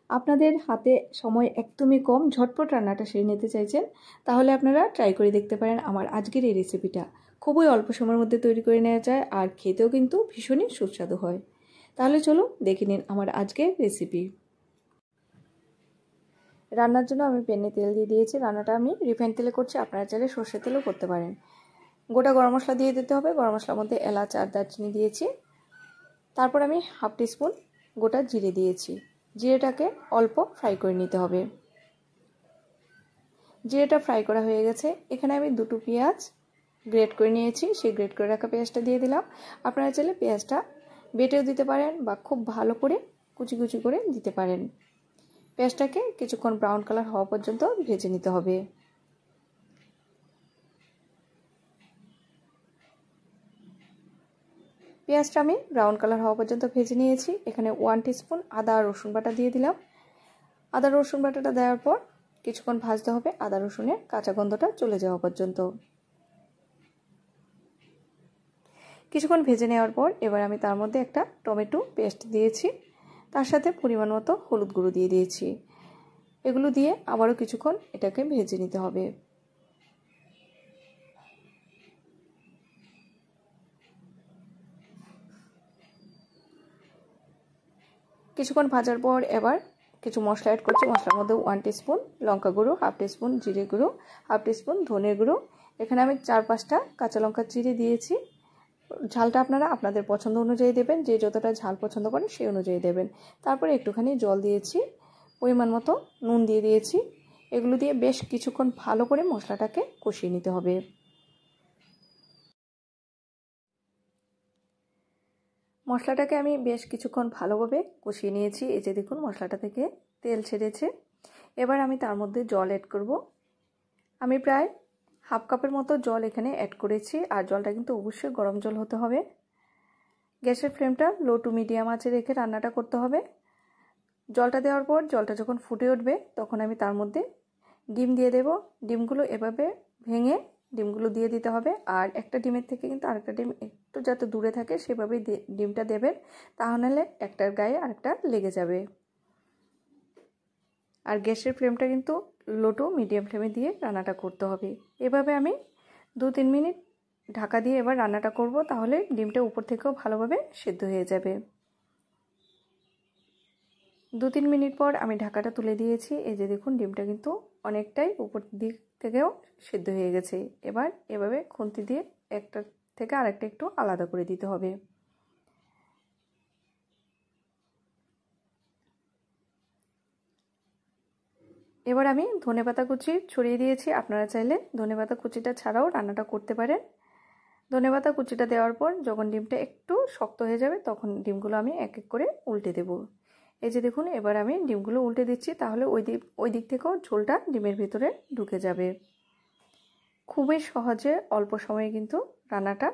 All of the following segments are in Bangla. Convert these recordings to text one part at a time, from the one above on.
আপনাদের হাতে সময় একদমই কম, ঝটপট রান্নাটা সেরে নিতে চাইছেন, তাহলে আপনারা ট্রাই করে দেখতে পারেন আমার আজকের এই রেসিপিটা। খুবই অল্প সময়ের মধ্যে তৈরি করে নেওয়া যায় আর খেতেও কিন্তু ভীষণই সুস্বাদু হয়। তাহলে চলুন দেখে নিন আমার আজকের রেসিপি। রান্নার জন্য আমি প্যানে তেল দিয়ে দিয়েছি। রান্নাটা আমি রিফাইন্ড তেলে করছি, আপনারা চাইলে সর্ষের তেলেও করতে পারেন। গোটা গরম মশলা দিয়ে দিতে হবে। গরম মশলার মধ্যে এলাচ আর দারচিনি দিয়েছি। তারপর আমি হাফ টিস্পুন গোটা জিরে দিয়েছি। জিরেটাকে অল্প ফ্রাই করে নিতে হবে। জিরেটা ফ্রাই করা হয়ে গেছে। এখানে আমি দুটো পেঁয়াজ গ্রেট করে নিয়েছি, সেই গ্রেট করে রাখা পেঁয়াজটা দিয়ে দিলাম। আপনারা চাইলে পেঁয়াজটা বেটেও দিতে পারেন বা খুব ভালো করে কুচি কুচি করে দিতে পারেন। পেঁয়াজটাকে কিছুক্ষণ ব্রাউন কালার হওয়া পর্যন্ত ভেজে নিতে হবে। পেঁয়াজটা আমি ব্রাউন কালার হওয়া পর্যন্ত ভেজে নিয়েছি। এখানে 1 টিস্পুন আদা আর রসুন বাটা দিয়ে দিলাম। আদা রসুন বাটাটা দেওয়ার পর কিছুক্ষণ ভাজতে হবে, আদা রসুনের কাঁচা গন্ধটা চলে যাওয়া পর্যন্ত। কিছুক্ষণ ভেজে নেওয়ার পর এবার আমি তার মধ্যে একটা টমেটো পেস্ট দিয়েছি, তার সাথে পরিমাণ মতো হলুদ গুঁড়ো দিয়ে দিয়েছি। এগুলো দিয়ে আবারও কিছুক্ষণ এটাকে ভেজে নিতে হবে। কিছুক্ষণ ভাজার পর এবার কিছু মশলা অ্যাড করছি। মশলার মধ্যে 1 টিস্পুন লঙ্কা গুঁড়ো, হাফ টিস্পুন জিরে গুঁড়ো, হাফ টিস্পুন ধনে গুঁড়ো। এখানে আমি 4-5টা কাঁচা লঙ্কা চিড়ে দিয়েছি। ঝালটা আপনারা আপনাদের পছন্দ অনুযায়ী দেবেন, যে যতটা ঝাল পছন্দ করেন সেই অনুযায়ী দেবেন। তারপরে একটুখানি জল দিয়েছি, পরিমাণ মতো নুন দিয়ে দিয়েছি। এগুলো দিয়ে বেশ কিছুক্ষণ ভালো করে মশলাটাকে কষিয়ে নিতে হবে। মশলাটাকে আমি বেশ কিছুক্ষণ ভালোভাবে কষিয়ে নিয়েছি। এই যে দেখুন মশলাটা থেকে তেল ছেড়েছে। এবার আমি তার মধ্যে জল অ্যাড করব। আমি প্রায় হাফ কাপের মতো জল এখানে অ্যাড করেছি, আর জলটা কিন্তু অবশ্যই গরম জল হতে হবে। গ্যাসের ফ্লেমটা লো টু মিডিয়াম আঁচে রেখে রান্নাটা করতে হবে। জলটা দেওয়ার পর জলটা যখন ফুটে উঠবে তখন আমি তার মধ্যে ডিম দিয়ে দেব। ডিমগুলো এভাবে ভেঙে ডিমগুলো দিয়ে দিতে হবে। আর একটা ডিমের থেকে কিন্তু আরেকটা ডিম একটু যাতে দূরে থাকে সেভাবেই ডিমটা দেবেন, তাহলে একটার গায়ে আরেকটা লেগে যাবে। আর গ্যাসের ফ্লেমটা কিন্তু লো টু মিডিয়াম ফ্লেমে দিয়ে রান্নাটা করতে হবে। এভাবে আমি 2-3 মিনিট ঢাকা দিয়ে এবার রান্নাটা করব, তাহলে ডিমটা উপর থেকেও ভালোভাবে সেদ্ধ হয়ে যাবে। 2-3 মিনিট পর আমি ঢাকাটা তুলে দিয়েছি। এই যে দেখুন ডিমটা কিন্তু অনেকটাই উপর দিক থেকেও সেদ্ধ হয়ে গেছে। এবার এভাবে খুন্তি দিয়ে একটা থেকে আরেকটা একটু আলাদা করে দিতে হবে। এবার আমি ধনেপাতা কুচি ছড়িয়ে দিয়েছি। আপনারা চাইলে ধনেপাতা কুচিটা ছাড়াও রান্নাটা করতে পারেন। ধনেপাতা কুচিটা দেওয়ার পর যখন ডিমটা একটু শক্ত হয়ে যাবে তখন ডিমগুলো আমি এক এক করে উল্টে দেব। এই যে দেখুন এবার আমি ডিমগুলো উল্টে দিচ্ছি, তাহলে ওই দিক থেকেও ঝোলটা ডিমের ভিতরে ঢুকে যাবে। খুবই সহজে অল্প সময়ে কিন্তু রান্নাটা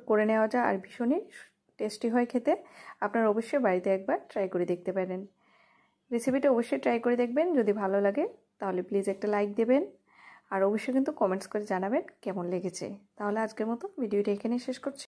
করে নেওয়া যায় আর ভীষণই টেস্টি হয় খেতে। আপনারা অবশ্যই বাড়িতে একবার ট্রাই করে দেখতে পারেন। রেসিপিটা অবশ্যই ট্রাই করে দেখবেন। যদি ভালো লাগে তাহলে প্লিজ একটা লাইক দেবেন, আর অবশ্যই কিন্তু কমেন্টস করে জানাবেন কেমন লেগেছে। তাহলে আজকের মতো ভিডিওটা এখানেই শেষ করছি।